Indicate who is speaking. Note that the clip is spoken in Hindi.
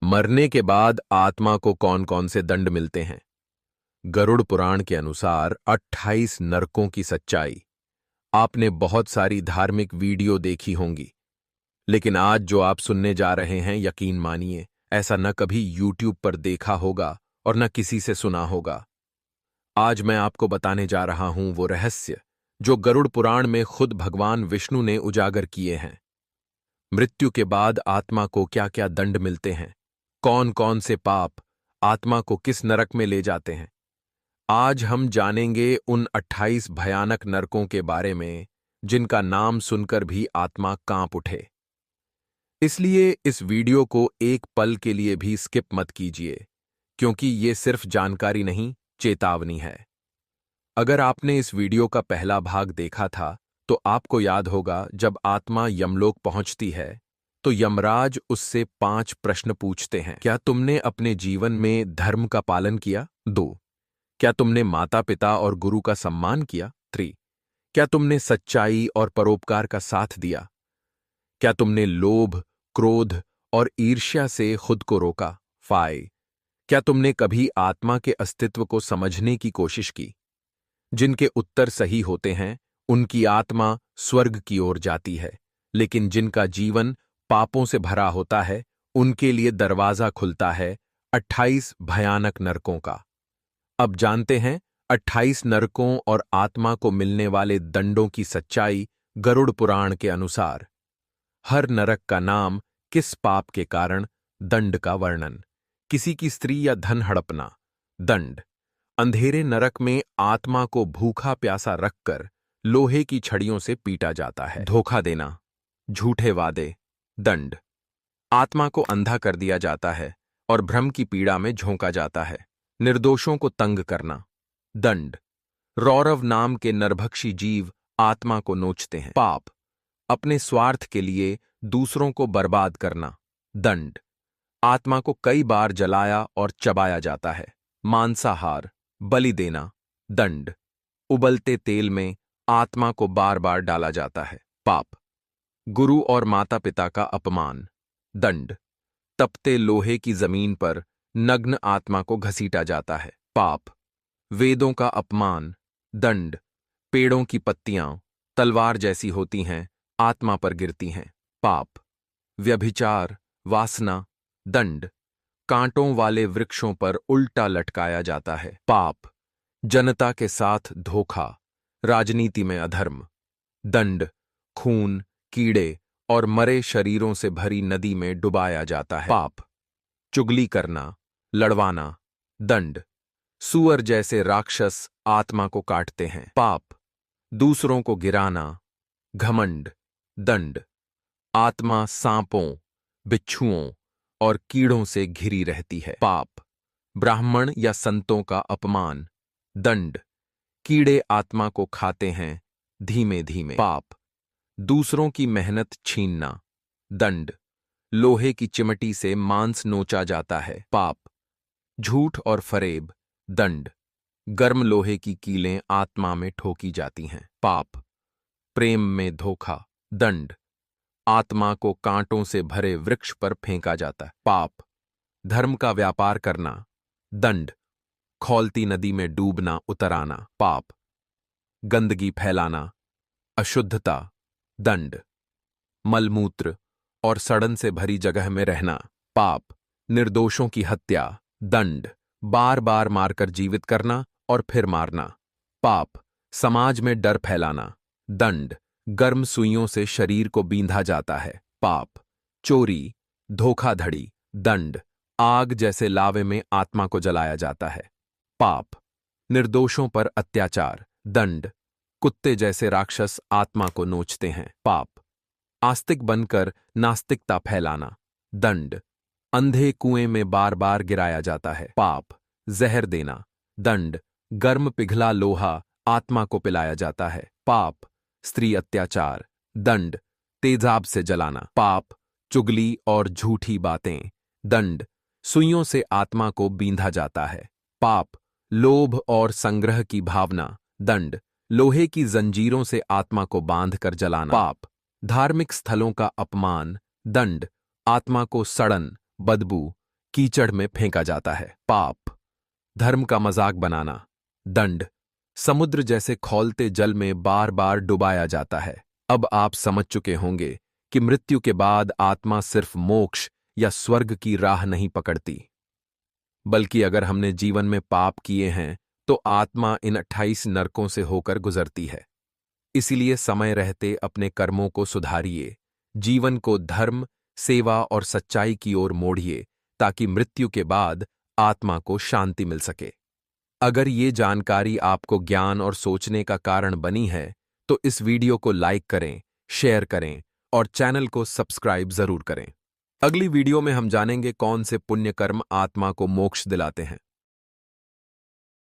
Speaker 1: मरने के बाद आत्मा को कौन कौन से दंड मिलते हैं? गरुड़ पुराण के अनुसार 28 नरकों की सच्चाई। आपने बहुत सारी धार्मिक वीडियो देखी होंगी, लेकिन आज जो आप सुनने जा रहे हैं, यकीन मानिए, ऐसा न कभी यूट्यूब पर देखा होगा और न किसी से सुना होगा। आज मैं आपको बताने जा रहा हूं वो रहस्य जो गरुड़ पुराण में खुद भगवान विष्णु ने उजागर किए हैं। मृत्यु के बाद आत्मा को क्या क्या दंड मिलते हैं, कौन कौन से पाप आत्मा को किस नरक में ले जाते हैं। आज हम जानेंगे उन 28 भयानक नरकों के बारे में जिनका नाम सुनकर भी आत्मा कांप उठे। इसलिए इस वीडियो को एक पल के लिए भी स्किप मत कीजिए, क्योंकि ये सिर्फ जानकारी नहीं, चेतावनी है। अगर आपने इस वीडियो का पहला भाग देखा था तो आपको याद होगा, जब आत्मा यमलोक पहुंचती है तो यमराज उससे 5 प्रश्न पूछते हैं। क्या तुमने अपने जीवन में धर्म का पालन किया? 2। क्या तुमने माता पिता और गुरु का सम्मान किया? 3। क्या तुमने सच्चाई और परोपकार का साथ दिया? क्या तुमने लोभ, क्रोध और ईर्ष्या से खुद को रोका? 5। क्या तुमने कभी आत्मा के अस्तित्व को समझने की कोशिश की? जिनके उत्तर सही होते हैं उनकी आत्मा स्वर्ग की ओर जाती है, लेकिन जिनका जीवन पापों से भरा होता है उनके लिए दरवाजा खुलता है 28 भयानक नरकों का। अब जानते हैं 28 नरकों और आत्मा को मिलने वाले दंडों की सच्चाई। गरुड़ पुराण के अनुसार हर नरक का नाम, किस पाप के कारण, दंड का वर्णन। किसी की स्त्री या धन हड़पना, दंड। अंधेरे नरक में आत्मा को भूखा प्यासा रखकर लोहे की छड़ियों से पीटा जाता है। धोखा देना, झूठे वादे, दंड। आत्मा को अंधा कर दिया जाता है और भ्रम की पीड़ा में झोंका जाता है। निर्दोषों को तंग करना, दंड। रौरव नाम के नरभक्षी जीव आत्मा को नोचते हैं। पाप, अपने स्वार्थ के लिए दूसरों को बर्बाद करना, दंड। आत्मा को कई बार जलाया और चबाया जाता है। मांसाहार, बलि देना, दंड। उबलते तेल में आत्मा को बार बार डाला जाता है। पाप, गुरु और माता पिता का अपमान, दंड। तपते लोहे की जमीन पर नग्न आत्मा को घसीटा जाता है। पाप, वेदों का अपमान, दंड। पेड़ों की पत्तियां तलवार जैसी होती हैं, आत्मा पर गिरती हैं। पाप, व्यभिचार, वासना, दंड। कांटों वाले वृक्षों पर उल्टा लटकाया जाता है। पाप, जनता के साथ धोखा, राजनीति में अधर्म, दंड। खून, कीड़े और मरे शरीरों से भरी नदी में डुबाया जाता है। पाप, चुगली करना, लड़वाना, दंड। सूअर जैसे राक्षस आत्मा को काटते हैं। पाप, दूसरों को गिराना, घमंड, दंड। आत्मा सांपों, बिच्छुओं और कीड़ों से घिरी रहती है। पाप, ब्राह्मण या संतों का अपमान, दंड। कीड़े आत्मा को खाते हैं धीमे धीमे। पाप, दूसरों की मेहनत छीनना, दंड। लोहे की चिमटी से मांस नोचा जाता है। पाप, झूठ और फरेब, दंड। गर्म लोहे की कीलें आत्मा में ठोकी जाती हैं। पाप, प्रेम में धोखा, दंड। आत्मा को कांटों से भरे वृक्ष पर फेंका जाता है। पाप, धर्म का व्यापार करना, दंड। खौलती नदी में डूबना, उतर आना। पाप, गंदगी फैलाना, अशुद्धता, दंड। मलमूत्र और सड़न से भरी जगह में रहना। पाप, निर्दोषों की हत्या, दंड। बार बार मारकर जीवित करना और फिर मारना। पाप, समाज में डर फैलाना, दंड। गर्म सुइयों से शरीर को बींधा जाता है। पाप, चोरी, धोखाधड़ी, दंड। आग जैसे लावे में आत्मा को जलाया जाता है। पाप, निर्दोषों पर अत्याचार, दंड। कुत्ते जैसे राक्षस आत्मा को नोचते हैं। पाप, आस्तिक बनकर नास्तिकता फैलाना, दंड। अंधे कुएं में बार बार गिराया जाता है। पाप, जहर देना, दंड। गर्म पिघला लोहा आत्मा को पिलाया जाता है। पाप, स्त्री अत्याचार, दंड। तेजाब से जलाना। पाप, चुगली और झूठी बातें, दंड। सुइयों से आत्मा को बींधा जाता है। पाप, लोभ और संग्रह की भावना, दंड। लोहे की जंजीरों से आत्मा को बांधकर जलाना। पाप, धार्मिक स्थलों का अपमान, दंड। आत्मा को सड़न, बदबू कीचड़ में फेंका जाता है। पाप, धर्म का मजाक बनाना। दंड, समुद्र जैसे खौलते जल में बार बार डुबाया जाता है। अब आप समझ चुके होंगे कि मृत्यु के बाद आत्मा सिर्फ मोक्ष या स्वर्ग की राह नहीं पकड़ती, बल्कि अगर हमने जीवन में पाप किए हैं तो आत्मा इन 28 नरकों से होकर गुजरती है। इसीलिए समय रहते अपने कर्मों को सुधारिए, जीवन को धर्म, सेवा और सच्चाई की ओर मोड़िए, ताकि मृत्यु के बाद आत्मा को शांति मिल सके। अगर ये जानकारी आपको ज्ञान और सोचने का कारण बनी है तो इस वीडियो को लाइक करें, शेयर करें और चैनल को सब्सक्राइब जरूर करें। अगली वीडियो में हम जानेंगे कौन से पुण्य कर्म आत्मा को मोक्ष दिलाते हैं।